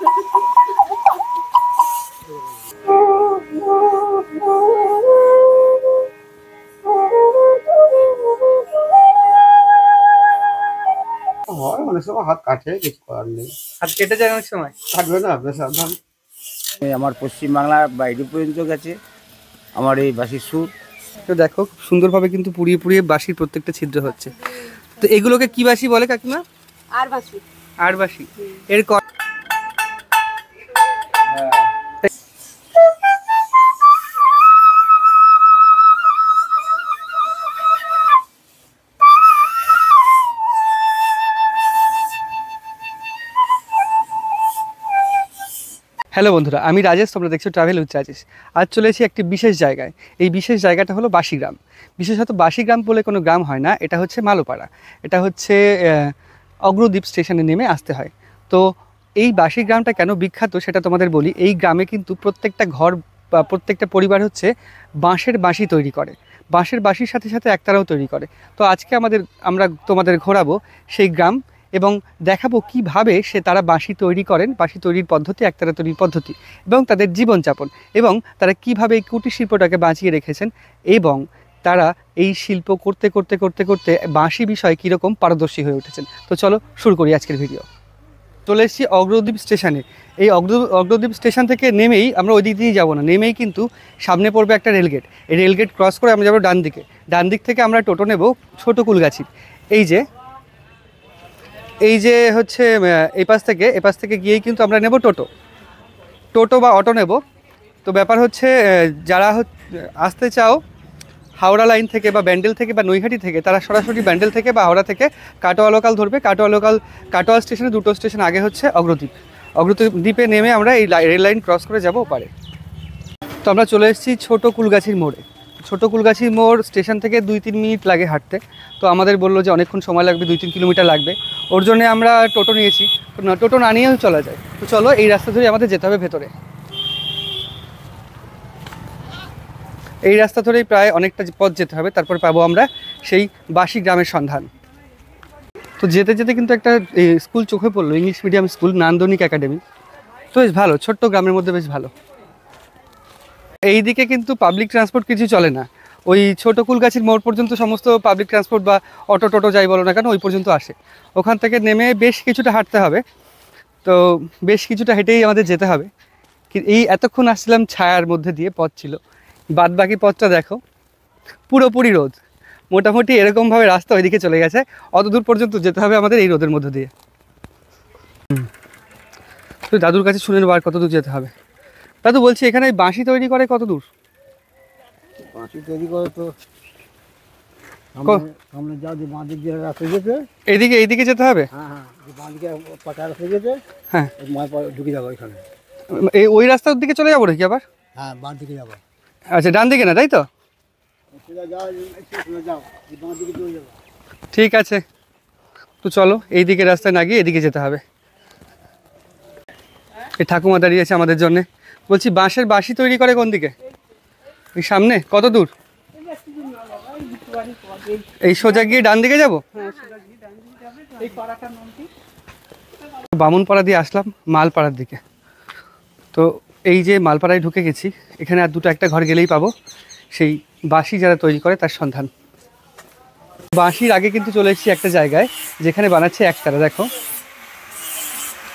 অনেক সময় হাত কাটে, কিছু করার নেই। হাত কেটে যায় অনেক সময়, কাটবে না আপনার সাবধান। আমার পশ্চিমবাংলার বাইরে পর্যন্ত গেছে আমার এই বাঁশির সুর। তো দেখো খুব সুন্দরভাবে কিন্তু পুড়িয়ে পুড়িয়ে বাঁশির প্রত্যেকটা ছিদ্র হচ্ছে। তো এগুলোকে কি বাঁশি বলে কাকিমা? আর বাঁশি। আর বাঁশি। এর হ্যালো বন্ধুরা, আমি রাজেশ, তোমরা দেখছো ট্রাভেল উইথ রাজেশ। আজ চলে এসেছি একটি বিশেষ জায়গায়। এই বিশেষ জায়গাটা হলো বাঁশিগ্রাম। বিশেষত বাঁশিগ্রাম বলে কোনো গ্রাম হয় না, এটা হচ্ছে মালোপাড়া। এটা হচ্ছে অগ্রদ্বীপ স্টেশনে নেমে আসতে হয়। তো এই বাঁশিগ্রামটা কেন বিখ্যাত সেটা তোমাদের বলি। এই গ্রামে কিন্তু প্রত্যেকটা ঘর বা প্রত্যেকটা পরিবার হচ্ছে বাঁশের বাঁশি তৈরি করে, বাঁশের বাঁশির সাথে সাথে একতারাও তৈরি করে। তো আজকে আমরা তোমাদের ঘোরাবো সেই গ্রাম এবং দেখাবো কিভাবে তারা বাঁশি তৈরি করেন, বাঁশি তৈরির পদ্ধতি, একতারা তৈরির পদ্ধতি এবং তাদের জীবনযাপন, এবং তারা কিভাবে এই কুটির শিল্পটাকে বাঁচিয়ে রেখেছেন এবং তারা এই শিল্প করতে করতে করতে করতে বাঁশি বিষয়ে কীরকম পারদর্শী হয়ে উঠেছেন। তো চলো শুরু করি আজকের ভিডিও। চলে এসেছি অগ্রদ্বীপ স্টেশনে। এই অগ্রদ্বীপ স্টেশন থেকে নেমেই আমরা ওই দিক দিয়েই যাবো না, নেমেই কিন্তু সামনে পড়বে একটা রেলগেট। এই রেলগেট ক্রস করে আমরা যাবো ডান দিকে। ডান দিক থেকে আমরা টোটো নেব ছোটো কুলগাছি। এই যে হচ্ছে এই পাশ থেকে গিয়েই কিন্তু আমরা নেব টোটো বা অটো নেব। তো ব্যাপার হচ্ছে যারা আসতে চাও হাওড়া লাইন থেকে বা ব্যান্ডেল থেকে বা নৈহাটি থেকে, তারা সরাসরি ব্যান্ডেল থেকে বা হাওড়া থেকে কাটোয়া লোকাল ধরবে। কাটোয়া স্টেশনে দুটো স্টেশন আগে হচ্ছে অগ্রদ্বীপে নেমে আমরা এই রেল লাইন ক্রস করে যাবো ওপারে। তো আমরা চলে এসেছি ছোটো কুলগাছির মোড়ে। ছোটো কুলগাছির মোড় স্টেশন থেকে 2-3 মিনিট লাগে হাঁটতে। তো আমাদের বললো যে অনেকক্ষণ সময় লাগবে, 2-3 কিলোমিটার লাগবে। ওর জন্য আমরা টোটো নিয়েছি। টোটো না নিয়েও চলা যায়। তো চলো এই রাস্তা ধরে আমাদের যেতে হবে ভেতরে। এই রাস্তা ধরেই প্রায় অনেকটা পথ যেতে হবে, তারপর পাবো আমরা সেই বাঁশিগ্রামের সন্ধান। তো যেতে যেতে কিন্তু একটা স্কুল চোখে পড়লো, ইংলিশ মিডিয়াম স্কুল, নান্দনিক একাডেমি। তো বেশ ভালো, ছোট্ট গ্রামের মধ্যে বেশ ভালো। এই দিকে কিন্তু পাবলিক ট্রান্সপোর্ট কিছু চলে না। ওই ছোটো কুলগাছির মোড় পর্যন্ত সমস্ত পাবলিক ট্রান্সপোর্ট বা টোটো যাই বলো না কেন ওই পর্যন্ত আসে। ওখান থেকে নেমে বেশ কিছুটা হাঁটতে হবে। তো বেশ কিছুটা হেঁটেই আমাদের যেতে হবে। এই এতক্ষণ আসছিলাম ছায়ার মধ্যে দিয়ে পথ ছিল, বাদ বাকি পথটা দেখো পুরোপুরি রোদ। মোটামুটি এরকমভাবে রাস্তা ওইদিকে চলে গেছে, অত দূর পর্যন্ত যেতে হবে আমাদের এই রোদের মধ্যে দিয়ে। তো দাদুর কাছে শুনে নেবো আর কত দূর যেতে হবে। দাদু বলছি এখানে বাঁশি তৈরি করে কত দূর? বাঁশি তৈরি করে তো সামনে যাও, যে বাঁ দিক দিয়ে রাস্তা গেছে এইদিকে যেতে হবে। হ্যাঁ হ্যাঁ, বাঁ দিকে পাকা রাস্তা গেছে। হ্যাঁ, ঢুকে যাবো এখানে। ওই রাস্তার দিকে চলে যাবো নাকি আবার? হ্যাঁ, বাঁ দিকে যাবো। আচ্ছা, ডান দিকে না, তাই তো? ঠিক আছে, তো চলো এই দিকে রাস্তায় না গিয়ে এদিকে যেতে হবে। এই ঠাকুমা দাঁড়িয়ে আছে আমাদের জন্যে। বলছি বাঁশের বাঁশি তৈরি করে কোন দিকে? এই সামনে কত দূর? এই সোজা গিয়ে ডান দিকে যাবো। বামুনপাড়া দিয়ে আসলাম মালপাড়ার দিকে। তো এই যে মালপাড়ায় ঢুকে গেছি, এখানে আর একটা ঘর গেলেই পাবো সেই বাঁশি যারা তৈরি করে তার সন্ধান। বাঁশির আগে কিন্তু চলে এসেছি একটা জায়গায় যেখানে বানাচ্ছে একতারা। দেখো।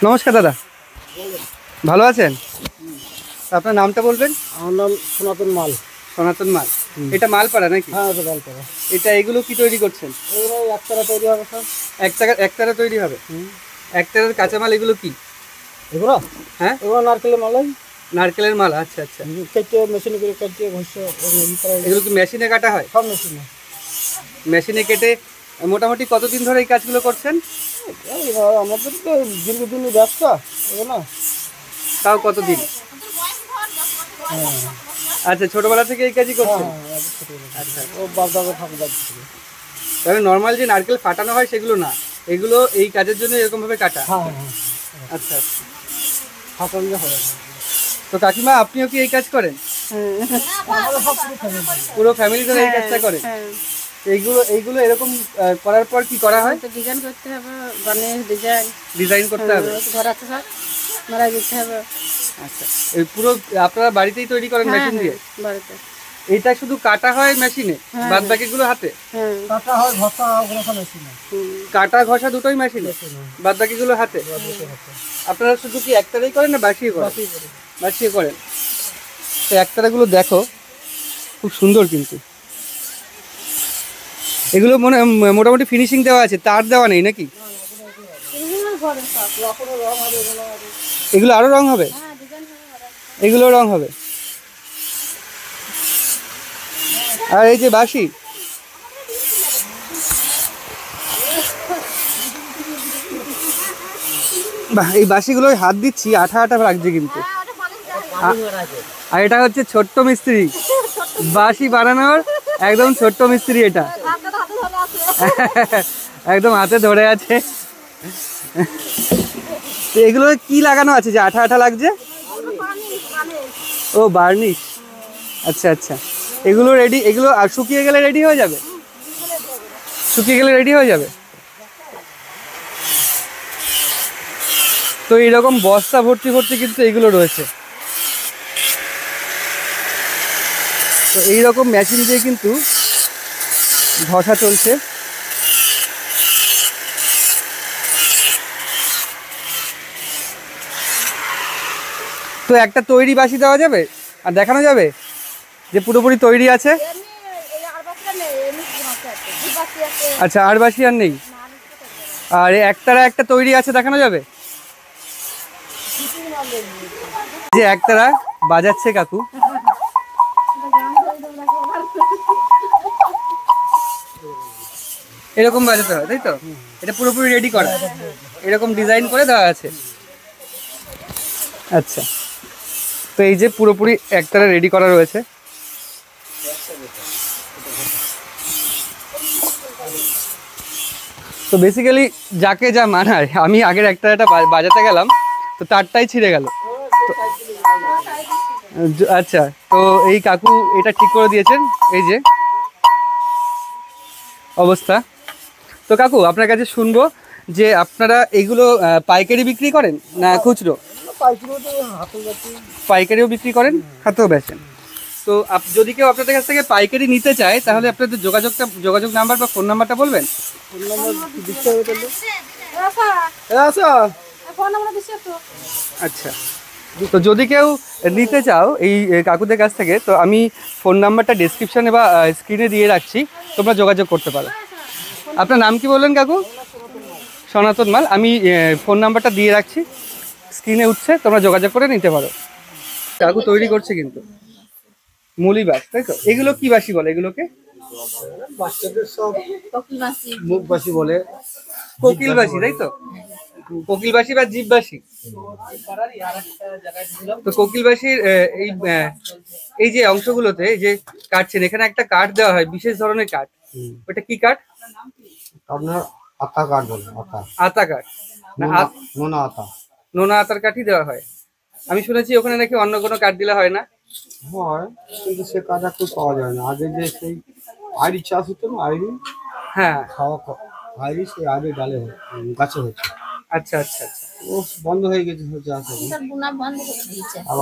নমস্কার দাদা, ভালো আছেন? আপনার নামটা বলবেন? আমার নাম সনাতন মাল। সনাতন মাল। এটা মালপাড়া নাকি? হ্যাঁ, এটা মালপাড়া। এটা এগুলো কি তৈরি করছেন? এগুলো একতারা তৈরি হবে সব। একতারা তৈরি হবে। একতারার কাঁচামাল এগুলো কি? এগুলো? হ্যাঁ, এগুলো নারকেলের মালাই। নারকেলের মাল। আচ্ছা আচ্ছা। কেটে মেশিনে করে কাটিয়ে ঘষে এগুলো কি মেশিনে কাটা হয়? সব মেশিনে। মেশিনে কেটে মোটামুটি কতদিন ধরে এই কাজগুলো করছেন? আমাদের তো দীর্ঘদিনের ব্যবসা এগুলো। তাও কতদিন? আচ্ছা, ছোটবেলা থেকে এই কাজই করছেন? আচ্ছা, ও বাবা ঠাকুর। তবে নর্মাল যে নারকেল ফাটানো হয় সেগুলো না, এগুলো এই কাজের জন্য এরকমভাবে কাটা। আচ্ছা, ফাটানো হয়। তো কাকিমা আপনিও কি এই কাজ করেন? পুরো ফ্যামিলি ধরে এই কাজটা করেন? এইগুলো এরকম করার পর কি করা হয়? ডিজাইন করতে হবে, ডিজাইন করতে হবে। মারা যেতে হবে। আচ্ছা, এই পুরো আপনারা বাড়িতেই তৈরি করেন হ্যাঁ, মেশিন দিয়ে? বাড়িতে। এটা শুধু কাটা হয় মেশিনে, হ্যাঁ, বাদ বাকিগুলো হাতে? হ্যাঁ। কাটা হয় ঘষা ঘষা মেশিনে। কাটা ঘষা দুটোই মেশিনে, বাদ বাকিগুলো হাতে? আপনারা শুধু কি একটারেই করেন না বাসিয়ে করেন? বাসিয়ে করেন। তো একটারাগুলো দেখো খুব সুন্দর, কিন্তু এগুলো মোটামুটি ফিনিশিং দেওয়া আছে, তার দেওয়া নেই নাকি? এগুলো আরো রং হবে? এগুলো রং হবে। আর এই যে বাঁশি, এই বাঁশিগুলো হাত দিচ্ছি, আঠা আঠা লাগছে কিন্তু। আর এটা হচ্ছে ছোট্ট মিস্ত্রি, বাঁশি বানানোর একদম ছোট্ট মিস্ত্রি এটা। একদম হাতে ধরে আছে। তো এগুলো কি লাগানো আছে যে আঠা আঠা লাগছে? ও বার্নিশ, আচ্ছা আচ্ছা। এগুলো রেডি, এগুলো আর শুকিয়ে গেলে রেডি হয়ে যাবে? শুকিয়ে গেলে রেডি হয়ে যাবে। তো এইরকম বস্তা ভর্তি ভর্তি কিন্তু এগুলো রয়েছে। তো এইরকম মেশিন দিয়ে কিন্তু ঘষা চলছে। তো একটা তৈরি বাঁশি দেওয়া যাবে আর দেখানো যাবে যে পুরোপুরি তৈরি আছে? আচ্ছা, আর বাঁশি আর নেই? আর একতারা একটা তৈরি আছে, দেখানো যাবে? যে একতারা বাজাচ্ছে কাকু, এরকম বাজাতে হয় তাই তো? এটা পুরোপুরি রেডি করা, এরকম ডিজাইন করে দেওয়া আছে। আচ্ছা, তো এই যে পুরোপুরি একতারা রেডি করা রয়েছে। তো বেসিক্যালি যাকে যা মানায়, আমি আগের একটা বাজাতে গেলাম তো তারটাই ছিঁড়ে গেল। আচ্ছা, তো এই কাকু এটা ঠিক করে দিয়েছেন, এই যে অবস্থা। তো কাকু আপনার কাছে শুনবো যে আপনারা এইগুলো পাইকারি বিক্রি করেন না খুচরো? পাইকারিও বিক্রি করেন, হাতেও বেচেন। তো যদি কেউ আপনাদের কাছ থেকে পাইকারি নিতে চায় তাহলে আপনাদের যোগাযোগ নাম্বার বা ফোন নাম্বারটা বলবেন? আচ্ছা, তো যদি কেউ নিতে চাও এই কাকুদের কাছ থেকে, তো আমি ফোন নাম্বারটা ডেসক্রিপশানে বা স্ক্রিনে দিয়ে রাখছি, তোমরা যোগাযোগ করতে পারো। আপনার নাম কি বললেন কাকু? সনাতন মাল। আমি ফোন নাম্বারটা দিয়ে রাখছি, স্ক্রিনে উঠছে, তোমরা যোগাযোগ করে নিতে পারো। কাকু তৈরি করছে কিন্তু মুলি বাস, তাই তো? এগুলো কি বাসি বলে এগুলোকে? বাচ্চাদের সব মুখ বাসি বলে। কোকিল বাসি, তাই তো? কোকিল বাসি বা জীব বাসি। তো কোকিল বাসির এই যে অংশগুলোতে এই যে কাটছেন, এখানে একটা কাঠ দেওয়া হয়, বিশেষ ধরনের কাঠ। ওটা কি কাঠ? আপনার আতা কাঠ বলে। আতা কাঠ না? নোনা আতা। নোনা আতার কাঠই দেওয়া হয়। আমি শুনেছি ওখানে নাকি অন্য কোনো কাঠ দিলে হয় না। হয়, কিন্তু সে কাঠ একটু পাওয়া যায় না। আগে যে সেই আইরি চাষ হতো না, আইরি, হ্যাঁ, খাওয়া আইরি, সেই আইরি ডালে গাছে হচ্ছে। আচ্ছা আচ্ছা আচ্ছা, ও বন্ধ হয়ে গেছে চাষ।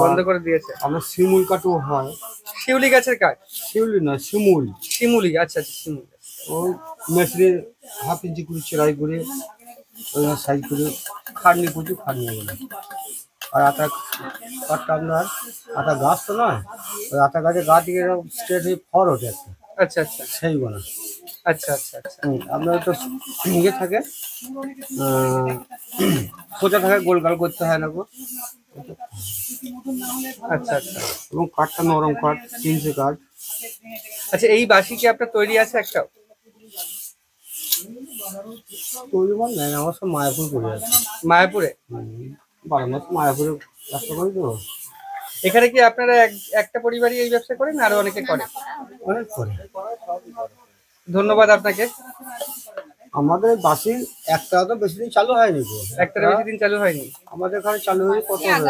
বন্ধ করে দিয়েছে। আমরা শিমুল কাঠও হয়। শিউলি গাছের কাঠ? শিউলি না, শিমুল। শিমুলি, আচ্ছা আচ্ছা, শিমুলি। ওই মেশিনে হাফ ইঞ্চি করে চেরাই করে ওই সাইজ করে খাটনি, প্রচুর খাটনি বলে। আর আটা কাঠটা আপনার আটা গাছ তো নয়, ওই আটা গাছের গা দিকে স্ট্রেট হয়ে ফর ওঠে একটা। আচ্ছা আচ্ছা, সেই বলে। আচ্ছা আচ্ছা আচ্ছা। আপনার তো ইয়ে থাকে, সোজা থাকে, গোলগাল করতে হয় না গো। আচ্ছা আচ্ছা, এবং কাঠটা নরম কাঠ, কিনছে কাঠ। আচ্ছা, এই বাঁশি কি আপনার তৈরি আছে একটাও? তৈরি মাল নেই, আমার সব মায়াপুর করে আছে। মায়াপুরে? 12 মাস মায়াপুরে ব্যবসা করি তো। এখানে কি আপনারা একটা পরিবারই এই ব্যবসা করেন না আরো অনেকে করে? অনেক করে। ধন্যবাদ আপনাকে। আমাদের বাসি একটা তো বেশি দিন চালু হয়নি গো। একটা বেশি দিন চালু হয়নি আমাদের এখানে চালু হয়ে কত হবে?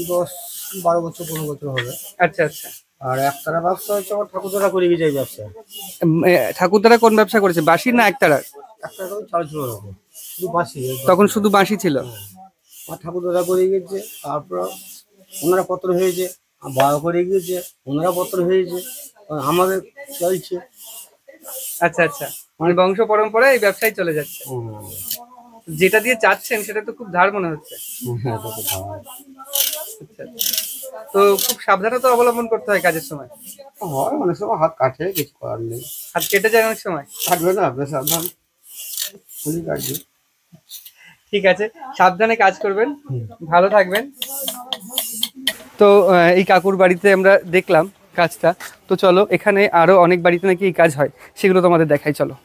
10-12 বছর, 15 বছর হবে। আচ্ছা আচ্ছা। আর একটারা ব্যবসা হচ্ছে আমার ঠাকুরদারা করে গিয়ে যায় ব্যবসা। ঠাকুরদারা কোন ব্যবসা করেছে, বাঁশির না একটারা? একটা চালু ছিল, শুধু বাসি। তখন শুধু বাঁশি ছিল। আমার ঠাকুর দাদা করে গিয়েছে, তারপর ওনারা পত্র হয়েছে, বাবা করে গিয়েছে, ওনারা পত্র হয়েছে, আমাদের চলছে। আচ্ছা আচ্ছা, মানে বংশ পরম্পরায় এই ব্যবসায় চলে যাচ্ছে। যেটা দিয়ে চাচ্ছেন সেটা তো খুব ধার মনে হচ্ছে। হ্যাঁ, এটা তো ভালো। আচ্ছা আচ্ছা। তো খুব সাবধানতা অবলম্বন করতে হয় কাজের সময়। হয় অনেক সময় হাত কাটে, কিছু করার নেই। হাত কেটে যায় অনেক সময়। কাটবে না, বেশ সাবধান খুলি কাটবে। ঠিক আছে, সাবধানে কাজ করবেন, ভালো থাকবেন। তো এই কাকুর বাড়িতে আমরা দেখলাম কাজটা। তো চলো, এখানে আরো অনেক বাড়িতে নাকি এই কাজ হয়, সেগুলো তোমাদের দেখাই, চলো।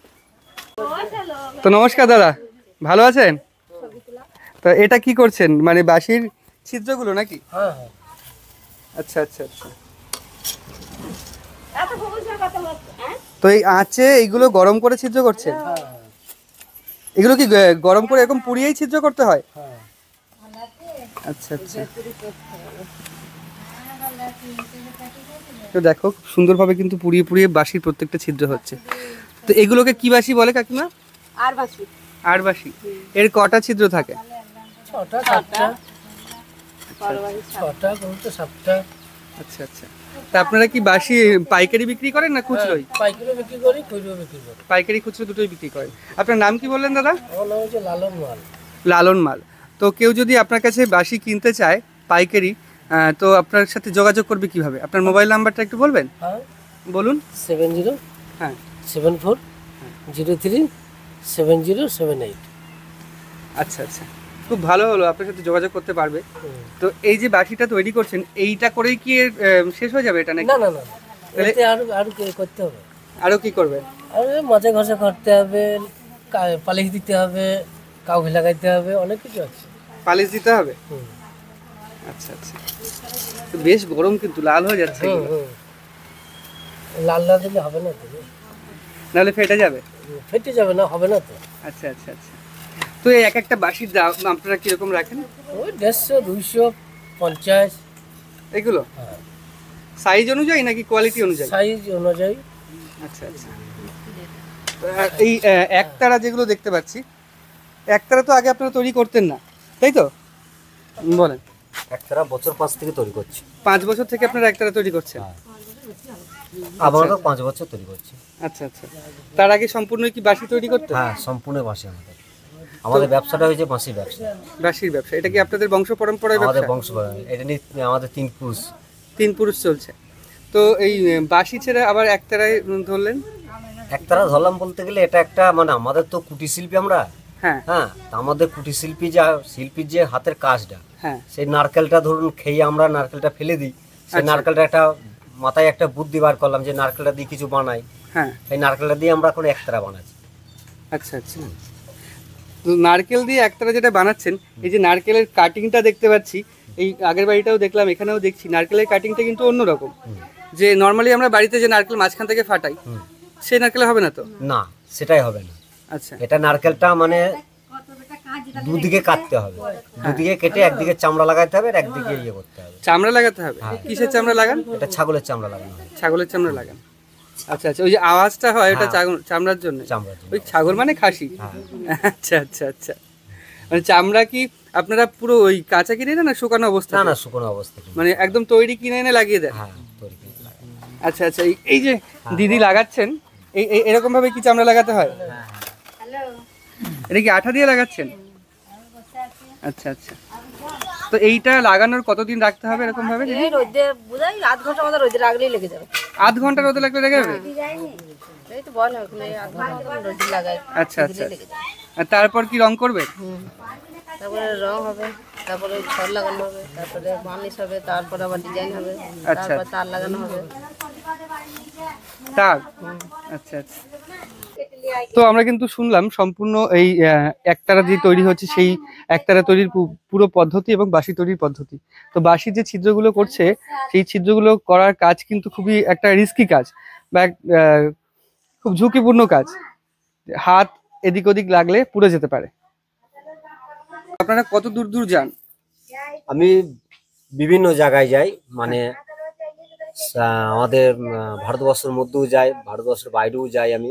তো নমস্কার দাদা, ভালো আছেন? তো এটা কি করছেন, মানে বাঁশির ছিদ্রগুলো নাকি? হ্যাঁ, আচ্ছা আচ্ছা আচ্ছা। তো এই আঁচে এইগুলো গরম করে ছিদ্র করছেন? এগুলো কি গরম করে এরকম পুড়িয়েই ছিদ্র করতে হয়? আচ্ছা আচ্ছা। তো দেখো সুন্দরভাবে কিন্তু পুড়িয়ে পুড়িয়ে বাঁশির প্রত্যেকটা ছিদ্র হচ্ছে। তো এগুলোকে কি বাঁশি বলে কাকিমা? আর বাঁশি। আর বাঁশি। এর কটা ছিদ্র থাকে? ছটা, সাতটা। আচ্ছা আচ্ছা। তা আপনারা কি বাঁশি পাইকারি বিক্রি করেন না খুচরোই? পাইকারি বিক্রি করি, খুচরো বিক্রি করি। পাইকারি খুচরো দুটোই বিক্রি করেন। আপনার নাম কি বললেন দাদা? আমার নাম হচ্ছে লালন মাল। লালন মাল। তো কেউ যদি আপনার কাছে বাঁশি কিনতে চায় পাইকারি, তো আপনার সাথে যোগাযোগ করবে কিভাবে? আপনার মোবাইল নাম্বারটা একটু বলবেন? হ্যাঁ, বলুন। 70 হ্যাঁ 74 03 7078। আচ্ছা আচ্ছা, খুব ভালো হলো, আপনার সাথে যোগাযোগ করতে পারবে। তো এই যে বাঁশিটা তৈরি করছেন, এইটা করেই কি শেষ হয়ে যাবে এটা নাকি? না না না, এতে আরো কি করতে হবে? আরও কি করবে? আর মাঝে ঘষে করতে হবে, পালিশ দিতে হবে, কাউকে লাগাইতে হবে, অনেক কিছু আছে। পালিশ দিতে হবে? আচ্ছা আচ্ছা। তো বেশ গরম, কিন্তু লাল হয়ে যাচ্ছে এগুলো। লাল না দিলে হবে না তো, নাহলে ফেটে যাবে। ফেটে যাবে না, হবে না তো। আচ্ছা আচ্ছা আচ্ছা। তো এই এক একটা বাঁশির দাম আপনারা কিরকম রাখেন? ওই 150, 250 এগুলো হ্যাঁ, সাইজ অনুযায়ী নাকি কোয়ালিটি অনুযায়ী? সাইজ অনুযায়ী। আচ্ছা আচ্ছা। আর এই একতারা যেগুলো দেখতে পাচ্ছি, একতারা তো আগে আপনারা তৈরি করতেন না, তাই তো? বলেন। একতারা বছর 5 থেকে তৈরি করছি। 5 বছর থেকে আপনারা একতারা তৈরি করছেন? আমরা তো 5 বছর তৈরি করছি। আচ্ছা আচ্ছা। তার আগে সম্পূর্ণ কি বাঁশি তৈরি করতেন? হ্যাঁ, সম্পূর্ণ বাঁশি আমাদের ব্যবসাটা হয়েছে বাঁশি ব্যবসা। বাঁশির ব্যবসা, এটা কি আপনাদের বংশ পরম্পরায় আমাদের ব্যবসা? বংশ এটা নিয়ে আমাদের 3 পুরুষ। 3 পুরুষ চলছে। তো এই বাঁশি ছেড়ে আবার একতারায় ধরলেন? একতারা ধরলাম বলতে গেলে এটা একটা মানে আমাদের তো কুটির শিল্পী আমরা। হ্যাঁ হ্যাঁ, তা আমাদের কুটির শিল্পীর যে হাতের কাজটা, হ্যাঁ। সেই নারকেলটা ধরুন খেয়ে আমরা নারকেলটা ফেলে দিই, সেই আচ্ছা। নারকেলটা একটা মাথায় একটা বুদ্ধি বার করলাম যে নারকেলটা দিয়ে কিছু বানাই। হ্যাঁ, এই নারকেলটা দিয়ে আমরা এখন একতারা বানাচ্ছি। আচ্ছা আচ্ছা। তো নারকেল দিয়ে একতারা যেটা বানাচ্ছেন, এই যে নারকেলের কাটিংটা দেখতে পাচ্ছি, এই আগের বাড়িটাও দেখলাম, এখানেও দেখছি নারকেলের কাটিংটা কিন্তু অন্যরকম। যে নর্মালি আমরা বাড়িতে যে নারকেল মাঝখান থেকে ফাটাই, সেই নারকেল হবে না তো? না, সেটাই হবে না। আচ্ছা এটা নারকেলটা মানে দুদিকে কাটতে হবে, দুদিকে কেটে একদিকে চামড়া লাগাইতে হবে আর একদিকে ইয়ে করতে হবে। চামড়া লাগাতে হবে? কিসের চামড়া লাগান? এটা ছাগলের চামড়া লাগানো হবে। ছাগলের চামড়া লাগান। আচ্ছা আচ্ছা, ওই যে আওয়াজটা হয় ওটা চামড়ার জন্য? চামড়ার জন্য। ওই ছাগল মানে খাসি? আচ্ছা আচ্ছা আচ্ছা। মানে চামড়া কি আপনারা পুরো ওই কাঁচা কিনে না শুকানো অবস্থা? না না, শুকনো অবস্থা। মানে একদম তৈরি কিনে এনে লাগিয়ে দেন? হ্যাঁ, তৈরি করে লাগানো। আচ্ছা আচ্ছা। এই যে দিদি লাগাচ্ছেন, এরকম ভাবে কি চামড়া লাগাতে হয়? এটা কি আঠা দিয়ে লাগাচ্ছেন? আচ্ছা আচ্ছা। তো এইটা লাগানোর কতদিন রাখতে হবে এরকম ভাবে? এই রোদে বুঝাই আধ ঘন্টা মতো রোদে রাখলেই লেগে যাবে। আধ ঘন্টা রোদে লাগলে লেগে যাবে? এই তো বল এখন এই আধ ঘন্টা মতো রোদে লাগাই। আচ্ছা আচ্ছা। আর তারপর কি রং করবে? তারপরে রং হবে, তারপরে ছড় লাগানো হবে, তারপরে বার্নিশ হবে, তারপরে আবার ডিজাইন হবে, আচ্ছা। তারপর তার লাগানো হবে। তার? আচ্ছা আচ্ছা। তো আমরা কিন্তু শুনলাম সম্পূর্ণ এই একতারা যে তৈরি হচ্ছে সেই একতারা তৈরির পুরো পদ্ধতি এবং বাঁশি তৈরির পদ্ধতি। তো বাঁশি যে ছিদ্রগুলো করছে, সেই ছিদ্রগুলো করার কাজ কিন্তু খুবই একটা রিস্কি কাজ বা খুব ঝুঁকিপূর্ণ কাজ। হাত এদিক ওদিক লাগলে পুড়ে যেতে পারে। আপনারা কত দূর দূর যান? আমি বিভিন্ন জায়গায় যাই, মানে আমাদের ভারতবর্ষের মধ্যেও যাই, ভারতবর্ষের বাইরেও যাই আমি।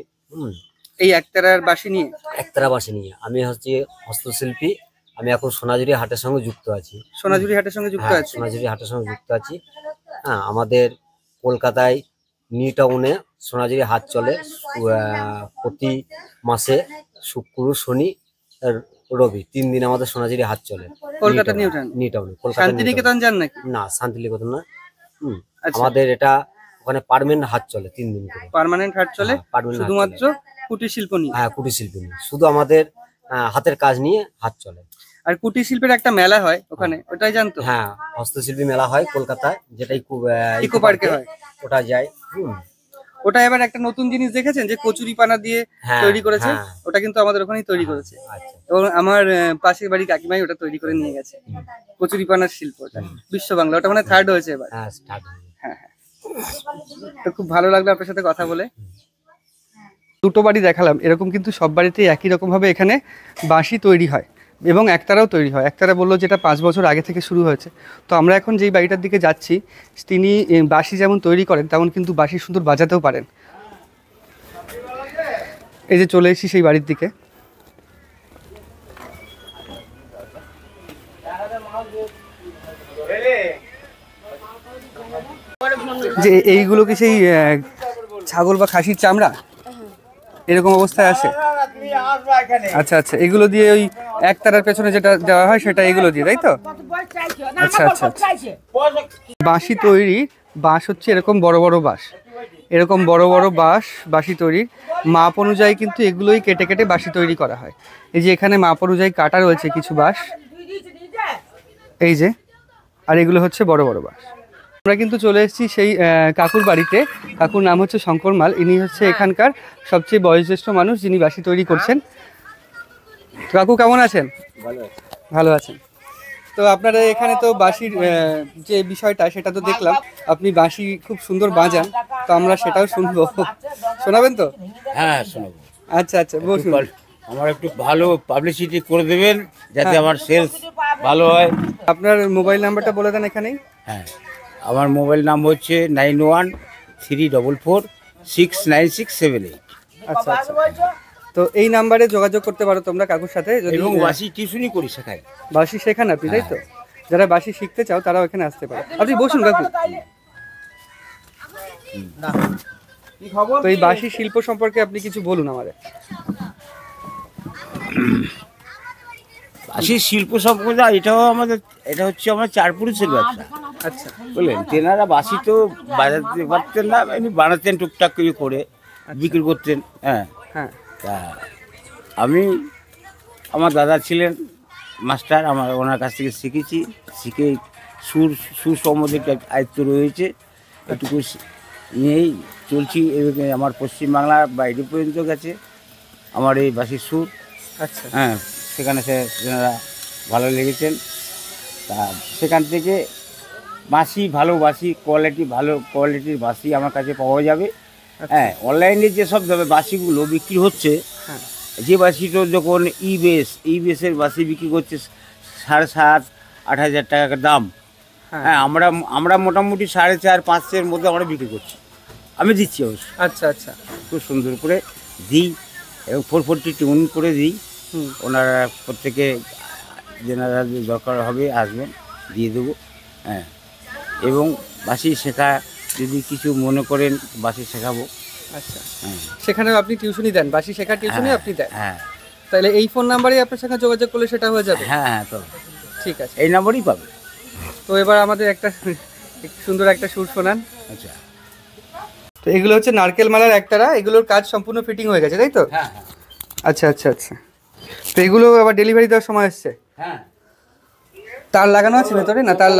এই একতারার বাঁশি নিয়ে? একতারা বাঁশি নিয়ে। আমি হচ্ছে হস্তশিল্পী, আমি এখন সোনাঝুরি হাটের সঙ্গে যুক্ত আছি। সোনাঝুরি হাটের সঙ্গে যুক্ত হ্যাঁ, আছে। সোনাঝুরি হাটের সঙ্গে যুক্ত আছি। হ্যাঁ, আমাদের কলকাতায় নিউ টাউনে সোনাঝুরি হাট চলে প্রতি মাসে শুক্র, শনি আর রবি 3 দিন আমাদের সোনাঝুরি হাট চলে কলকাতা নিউ টাউন। নিউ টাউনে কলকাতা শান্তিনিকেতন যান নাকি? না, শান্তিনিকেতন না। আচ্ছা। আমাদের এটা ওখানে পার্মানেন্ট হাট চলে 3 দিন করে। পার্মানেন্ট হাট চলে permanent হাট শুধুমাত্র চলে। কুটির শিল্প নিয়ে। হ্যাঁ, কুটির শিল্পী নিয়ে। শুধু আমাদের হাতের কাজ নিয়ে হাট চলে। আর কুটির শিল্পের একটা মেলা হয় ওখানে, ওটাই জানতো? হ্যাঁ, হস্তশিল্পী মেলা হয় কলকাতায়, যেটাই ইকো পার্কে হয়। ওটা যায়। ওটা এবার একটা নতুন জিনিস দেখেছেন যে কচুরি পানা দিয়ে হ্যাঁ, তৈরি করেছে, হ্যাঁ। ওটা কিন্তু আমাদের ওখানেই তৈরি করেছে। আচ্ছা। এবং আমার পাশের বাড়ি কাকিমাই ওটা তৈরি করে নিয়ে গেছে। কচুরি পানার শিল্প ওটা বিশ্ব বাংলা, ওটা মানে 3rd হয়েছে এবার। হ্যাঁ, স্টার্ট হয়ে গেছে। হ্যাঁ হ্যাঁ, তো খুব ভালো লাগলো আপনার সাথে কথা বলে। দুটো বাড়ি দেখালাম, এরকম কিন্তু সব বাড়িতেই একই রকম ভাবে এখানে বাঁশি তৈরি হয় এবং একতারাও তৈরি হয়। একতারা বললো যেটা 5 বছর আগে থেকে শুরু হয়েছে। তো আমরা এখন যেই বাড়িটার দিকে যাচ্ছি, তিনি বাঁশি যেমন তৈরি করেন তেমন কিন্তু বাঁশি সুন্দর বাজাতেও পারেন। এই যে চলে এসেছি সেই বাড়ির দিকে। যে এইগুলো কি সেই ছাগল বা খাসির চামড়া এরকম অবস্থায় আসে? আচ্ছা আচ্ছা, এগুলো দিয়ে ওই একতারার পেছনে যেটা দেওয়া হয় সেটা এগুলো দিয়ে, তাই তো? আচ্ছা আচ্ছা আচ্ছা। বাঁশি তৈরি বাঁশ হচ্ছে এরকম বড় বড় বাঁশ, এরকম বড় বড় বাঁশি তৈরির মাপ অনুযায়ী কিন্তু এগুলোই কেটে কেটে বাঁশি তৈরি করা হয়। এই যে এখানে মাপ অনুযায়ী কাটা রয়েছে কিছু বাঁশ, এই যে, আর এগুলো হচ্ছে বড় বড় বাঁশ। আমরা কিন্তু চলে এসেছি সেই কাকুর বাড়িতে। কাকুর নাম হচ্ছে শঙ্কর মাল, ইনি হচ্ছে এখানকার সবচেয়ে বয়োজ্যেষ্ঠ মানুষ যিনি বাঁশি তৈরি করছেন। কাকু কেমন আছেন? ভালো আছেন। তো আপনারা এখানে তো বাঁশির যে বিষয়টা সেটা তো দেখলাম, আপনি বাঁশি খুব সুন্দর বাজান, তো আমরা সেটাও শুনবো। শোনাবেন তো? হ্যাঁ, শোনাবো। আচ্ছা আচ্ছা, বসুন। আমার একটু ভালো পাবলিসিটি করে দেবেন যাতে আমার সেলস ভালো হয়। আপনার মোবাইল নাম্বারটা বলে দেন এখানেই। হ্যাঁ, আমার মোবাইল নাম হচ্ছে 9134469678। আচ্ছা আচ্ছা, তো এই নাম্বারে যোগাযোগ করতে পারো তোমরা কাকুর সাথে। যদি এবং বাসি টিউশনই করি, শেখাই। বাঁশি শেখান আপনি, তাই তো? যারা বাঁশি শিখতে চাও তারাও এখানে আসতে পারে। আপনি বসুন কাকু। তো এই বাঁশি শিল্প সম্পর্কে আপনি কিছু বলুন আমাদের। বাসির শিল্প সম্পর্কে এটা হচ্ছে আমার 4 পুরুষের ব্যবসা। আচ্ছা, বুঝলেন, তেনারা বাসি তো বাজাতে পারতেন না, এমনি বানাতেন টুকটাক করে বিক্রি করতেন। হ্যাঁ হ্যাঁ, তা আমি, আমার দাদা ছিলেন মাস্টার, ওনার কাছ থেকে শিখেছি। শিখে সুর সম্বন্ধে একটা আয়ত্ত রয়েছে, এটুকু নিয়েই চলছি। আমার পশ্চিমবাংলার বাইরে পর্যন্ত গেছে আমার এই বাঁশির সুর। আচ্ছা, হ্যাঁ, সেখানে তেনারা ভালো লেগেছেন। তা সেখান থেকে বাঁশি, ভালো বাঁশি, ভালো কোয়ালিটির বাঁশি আমার কাছে পাওয়া যাবে। হ্যাঁ, অনলাইনে যেসব বাঁশিগুলো বিক্রি হচ্ছে, হ্যাঁ, যে বাঁশিটা যখন ইবেসের বাঁশি বিক্রি করছে 7,500-8,000 টাকা দাম। হ্যাঁ, আমরা মোটামুটি 4,500-500 মধ্যে আমরা বিক্রি করছি। আমি দিচ্ছি অবশ্য। আচ্ছা আচ্ছা, খুব সুন্দর করে দিই এবং 440 টিউন করে দিই। ওনারা প্রত্যেকে যেনারা দরকার হবে আসবেন, দিয়ে দেবো। হ্যাঁ, এবং বাঁশি শেখা যদি কিছু মনে করেন বাঁশি শেখাবো। আচ্ছা, হ্যাঁ, সেখানেও আপনি টিউশনই দেন, বাঁশি শেখার টিউশনই আপনি দেন? হ্যাঁ তাহলে এই ফোন নাম্বারে আপনার সঙ্গে যোগাযোগ করলে সেটা হয়ে যাবে? হ্যাঁ হ্যাঁ, তো ঠিক আছে, এই নাম্বারই পাবে। তো এবার আমাদের একটা সুন্দর একটা সুর শোনান। আচ্ছা, তো এগুলো হচ্ছে নারকেল মালার একতারা, এগুলোর কাজ সম্পূর্ণ ফিটিং হয়ে গেছে, তাই তো? হ্যাঁ হ্যাঁ আচ্ছা আচ্ছা আচ্ছা, তো এগুলো আবার ডেলিভারি দেওয়ার সময় এসছে? হ্যাঁ, তার লাগানো আছে ভেতরে না? তার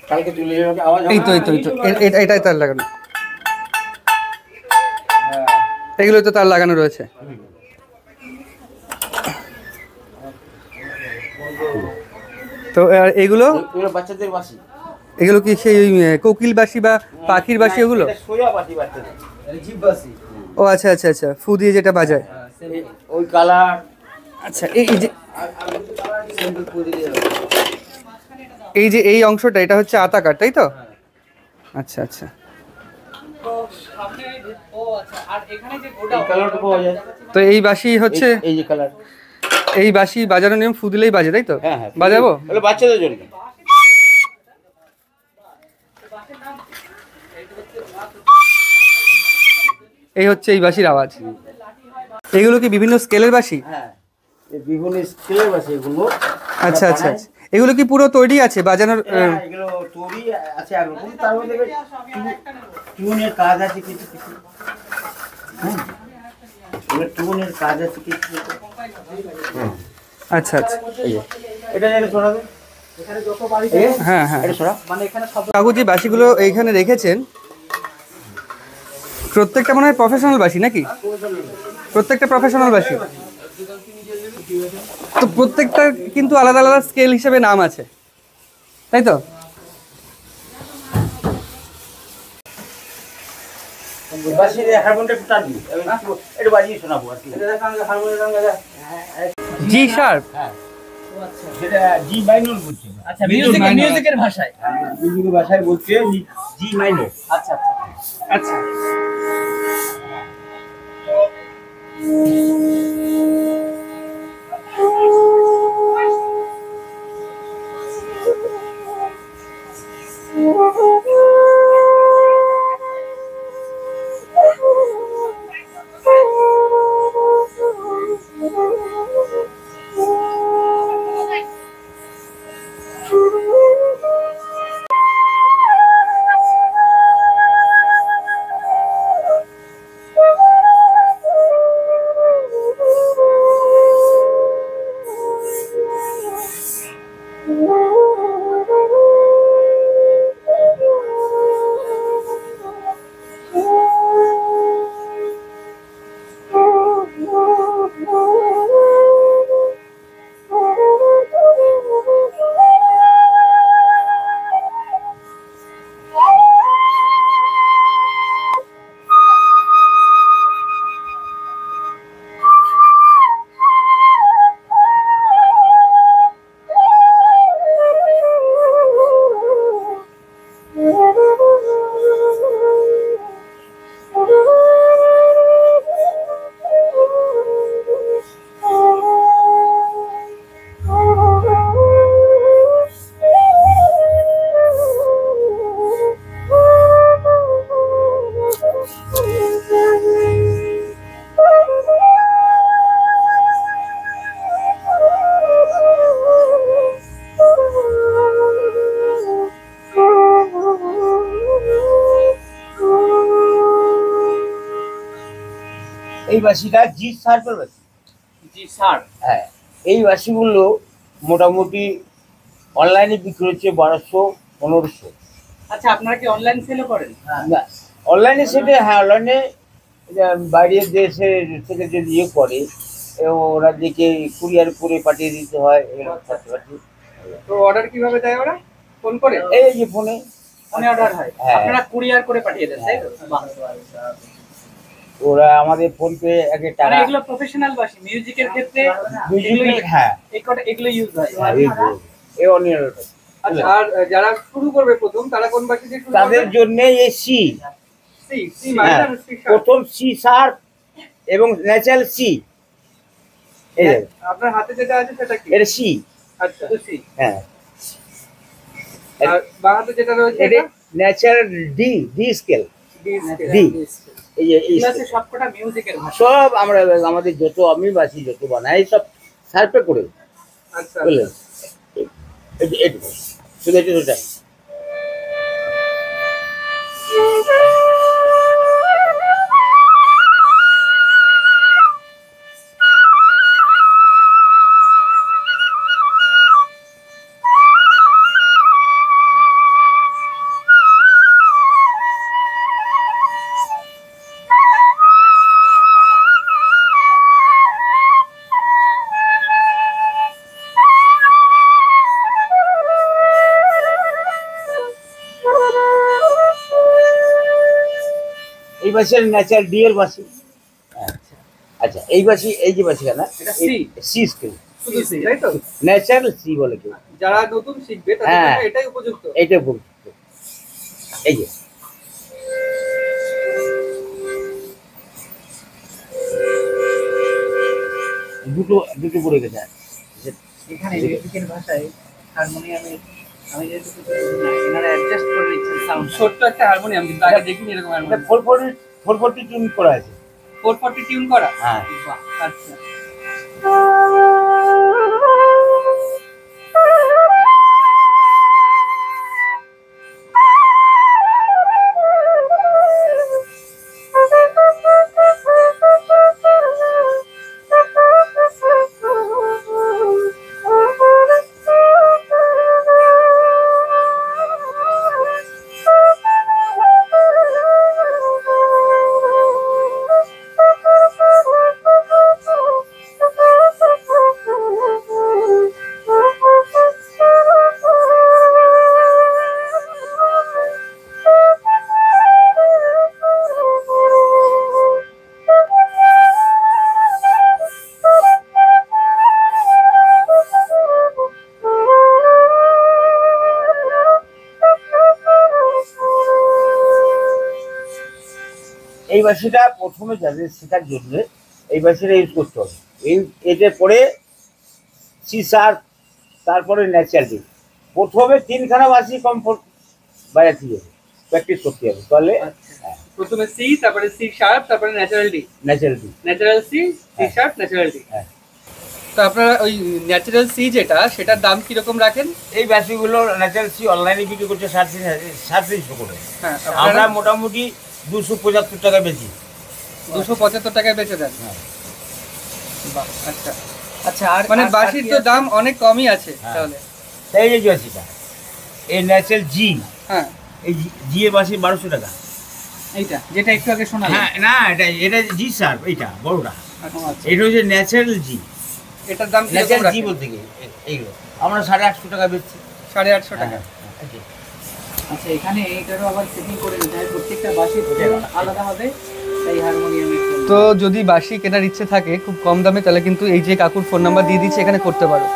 কালকে তুলে যাবে, আওয়াজ এই তো এটাই তার লাগানো, এগুলো তো তার লাগানো রয়েছে। তো আর এগুলো বাচ্চাদের বাঁশি, এগুলো কি সেই কোকিল বাঁশি বা পাখির বাঁশি ওগুলো? সোজা বাঁশি বাচ্চাদের। ও আচ্ছা আচ্ছা আচ্ছা, ফু দিয়ে যেটা বাজায়। ওই কালার। আচ্ছা, এই যে এই অংশটা, এটা হচ্ছে আতাকার, তাই তো? আচ্ছা আচ্ছা, কালারটা পাওয়া যায়। তো এই বাঁশি হচ্ছে এই যে কালার, এই বাঁশি বাজানোর নিয়ম ফু দিলেই বাজে, তাই তো? হ্যাঁ হ্যাঁ, বাজাবো? তাহলে বাচ্চাদের জন্য। এই হচ্ছে এই বাঁশির আওয়াজ। এগুলো কি বিভিন্ন স্কেলের বাঁশি? হ্যাঁ, এই বিভিন্ন স্কেলের বাঁশি এগুলো। আচ্ছা আচ্ছা আচ্ছা। এগুলো কি পুরো তৈরি আছে বাজানোর? হ্যাঁ, এগুলো তৈরি আছে একরকম, তার মধ্যে টিউনের কাজ আছে কিছু কিছু। হ্যাঁ, এগুলো টিউনের কাজ আছে কিছু কিছু। আচ্ছা আচ্ছা। এটা যেটা শোনাবে, হ্যাঁ হ্যাঁ। এটা শোনা। কাকু যে বাঁশিগুলো এইখানে রেখেছেন প্রত্যেকটা মনে হয় প্রফেশনাল বাঁশি নাকি? প্রত্যেকটা প্রফেশনাল বাঁশি তো প্রত্যেকটা কিন্তু আলাদা আলাদা স্কেল হিসেবে নাম আছে, তাই তো? বাঁশির হারমোনিয়ামটা একটু টানবি, একটু বাজিয়ে শোনাবো আর কি। জি শার্প। হ্যাঁ, সেটা জি মাইনর বলছে। আচ্ছা, মিউজিকের ভাষায়। মিউজিকের ভাষায় বলছে জি মাইনর। আচ্ছা আচ্ছা। এই বাঁশিটা জি শার্পের বাঁশি। জি স্যার। হ্যাঁ, এই বাঁশিগুলো মোটামুটি অনলাইনে বিক্রি হচ্ছে 1200-1500। আচ্ছা, আপনারা কি অনলাইন সেলও করেন? না, অনলাইনে সেটা, হ্যাঁ অনলাইনে বাইরের দেশে থেকে যদি ইয়ে করে ওরা দিকে কুরিয়ার করে পাঠিয়ে দিতে হয়। তো অর্ডার কিভাবে দেয় ওরা? ফোন করে? এই যে ফোনে ফোনে অর্ডার হয়, হ্যাঁ। আপনারা কুরিয়ার করে পাঠিয়ে দেন, তাই তো? বাহ। ওরা আমাদের ফোন পে আগে মানে টাকা এগুলো প্রফেশনাল বাসি, মিউজিকের ক্ষেত্রে মিউজিক, হ্যাঁ এগুলো ইউজ হয়। এই অনিয়ন। আচ্ছা, আর যারা শুরু করবে প্রথম তারা কোন বাঁশি দিয়ে শুরু করবে? তাদের জন্য এই C, C C minor, C sharp. প্রথম সি শার্প এবং ন্যাচারাল সি। এই যে আপনার হাতে যেটা আছে সেটা কি? এটা সি। আচ্ছা, সি। হ্যাঁ, আর বাংলাতে যেটা রয়েছে এটা natural D, D scale. D. এই যে এই এগুলো হচ্ছে scale। সবকটা মিউজিকের ভাষা। সব আমরা আমাদের যত আমি বাসি যত বানাই সব শার্পে করে, আচ্ছা বুঝলেন? এইটুকু শুধু এটা ওটা। এই বাসের ন্যাচারাল ডি এর বাসি। আচ্ছা, এই বাসি, এই যে বাসি না, এটা সি। সি স্কেল, শুধু সি, তাই তো? ন্যাচারাল সি বলে কেউ। যারা নতুন শিখবে তাদের হ্যাঁ। জন্য এটাই উপযুক্ত। এইটা বলছি। এই যে দুটো দুটো করে গেছে। এখানে মিউজিকের ভাষায় হারমোনিয়ামে আমি যেটুকু বুঝি না, এনারা অ্যাডজাস্ট করে নিচ্ছেন সাউন্ড। ছোট্ট একটা হারমোনিয়াম, কিন্তু আগে দেখিনি এরকম এটা হারমোনিয়াম। 440 টিউন করা আছে। 440 টিউন করা? হ্যাঁ। বাহ, আচ্ছা। এই বাঁশিটা প্রথমে যাদের শেখার জন্য এই বাঁশিটা ইউজ করতে হবে। এটার পরে সিসার, তারপরে ন্যাচারাল ডি। প্রথমে 3খানা বাঁশি কমফোর্ট বাজাতে হবে, প্র্যাকটিস করতে হবে, তাহলে প্রথমে সি, তারপরে সি শার্প, তারপরে natural D. Natural D. Natural C, C sharp, natural D. হ্যাঁ। তো আপনারা ওই ন্যাচারাল সি যেটা, সেটার দাম কিরকম রাখেন? এই বাঁশিগুলো ন্যাচারাল সি অনলাইনে বিক্রি করছে 350 করে। হ্যাঁ, আমরা মোটামুটি 275 টাকা বেচি। 275 টাকায় বেচে দেন? হ্যাঁ। বাহ, আচ্ছা। আচ্ছা, আর মানে বাঁশির তো দাম অনেক কমই আছে তাহলে। তাই এই বাঁশিটা, এই ন্যাচারাল জি, হ্যাঁ, এই জি এর বাঁশি 1200 টাকা। এইটা যেটা একটু আগে শোনা হ্যাঁ, না এটা জি স্যার, এইটা বড়টা। আচ্ছা, এটা হচ্ছে ন্যাচারাল জি। এটার দাম কিরকম ন্যাচারাল জি রাখেন? বলতে কি এইগুলো আমরা 850 টাকা বেচছি। 850 টাকা। আচ্ছা, এখানে এইটারও আবার সেটিং করে নিতে হয়, প্রত্যেকটা বাঁশির টোন আলাদা হবে, তাই হারমোনিয়ামের তো যদি বাঁশি কেনার ইচ্ছে থাকে খুব কম দামে, তাহলে কিন্তু এই যে কাকুর ফোন নাম্বার দিয়ে দিচ্ছি, এখানে করতে পারো।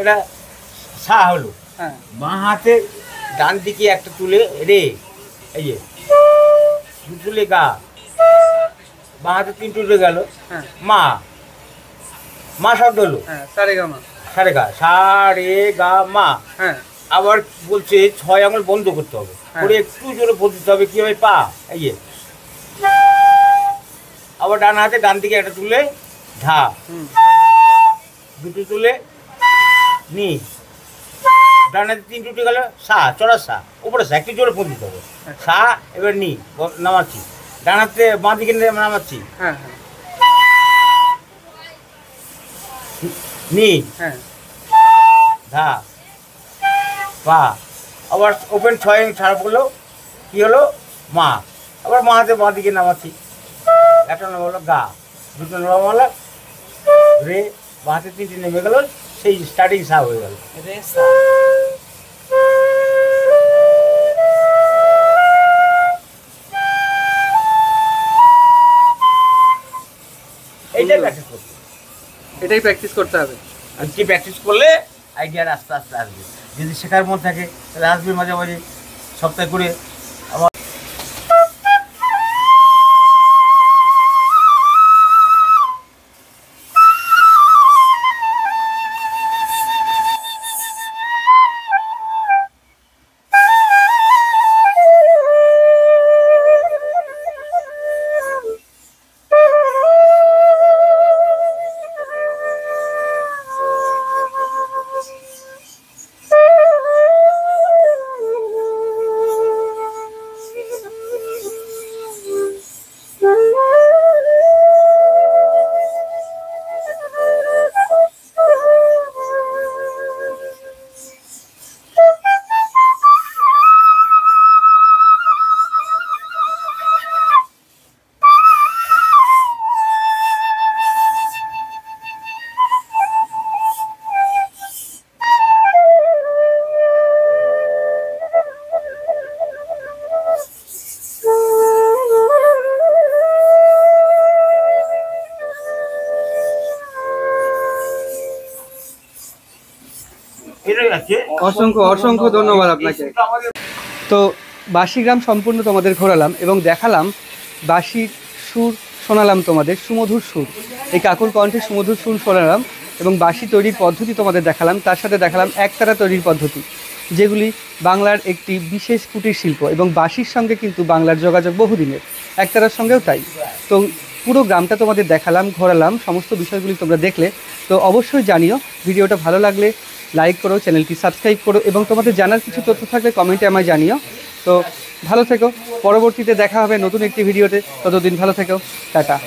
এটা সা হলো, হ্যাঁ, বাঁ হাতে ডান দিকে একটা তুলে রে, এই যে তুলে গা, বাঁ হাতে 3 তুলে গেল, হ্যাঁ, মা মা শব্দ হলো, হ্যাঁ, সারেগামা। সারে গা, সা রে গা মা। হ্যাঁ, আবার বলছে 6 আঙুল বন্ধ করতে হবে, হ্যাঁ। করে একটু জোরে পড়তে হবে, কি হবে পা, এই যে। আবার ডান হাতে ডান দিকে একটা তুলে ধা, হুম, দুটো তুলে নি, ডান হাতে 3 টুটে গেল, সা চড়া সা, উপরে সা, একটু জোরে পড়তে হবে, সা, এবার নি নামাচ্ছি, ডান হাতে বাঁ দিকে নামাচ্ছি, হ্যাঁ, হ্যাঁ, নি, হ্যাঁ, ধা, পা, আবার ওপেন 6 ইঞ্চ ছাড়া পড়লো, কি হলো মা, আবার মা হাতে বাঁ দিকে নামাচ্ছি, একটা নাম হলো গা, দুটো নাম হলো রে, বাঁ হাতে 3টে নেমে গেল, সেই স্টার্টিং সা হয়ে গেল। রেসা। এইটাই প্র্যাকটিস করতে হবে। এটাই প্র্যাকটিস করতে হবে। আজকে প্র্যাকটিস করলে আইডিয়া আস্তে আস্তে আসবে। যদি শেখার মন থাকে তাহলে আসবে মাঝে মাঝে, সপ্তাহে করে। অসংখ্য অসংখ্য ধন্যবাদ আপনাকে। তো বাঁশি গ্রাম সম্পূর্ণ তোমাদের ঘোরালাম এবং দেখালাম বাঁশির সুর শোনালাম, তোমাদের সুমধুর সুর, এই কাকুর কণ্ঠে সুমধুর সুর শোনালাম এবং বাঁশি তৈরির পদ্ধতি তোমাদের দেখালাম। তার সাথে দেখালাম একতারা তৈরির পদ্ধতি, যেগুলি বাংলার একটি বিশেষ কুটির শিল্প এবং বাঁশির সঙ্গে কিন্তু বাংলার যোগাযোগ বহুদিনের, একতারার সঙ্গেও তাই। তো পুরো গ্রামটা তোমাদের দেখালাম, ঘোরালাম, সমস্ত বিষয়গুলি তোমরা দেখলে। তো অবশ্যই জানিও, ভিডিওটা ভালো লাগলে লাইক করো, চ্যানেলটি সাবস্ক্রাইব করো এবং তোমাদের জানার কিছু তথ্য থাকলে কমেন্টে আমায় জানিও। তো ভালো থেকো, পরবর্তীতে দেখা হবে নতুন একটি ভিডিওতে, ততদিন ভালো থেকো, টাটা।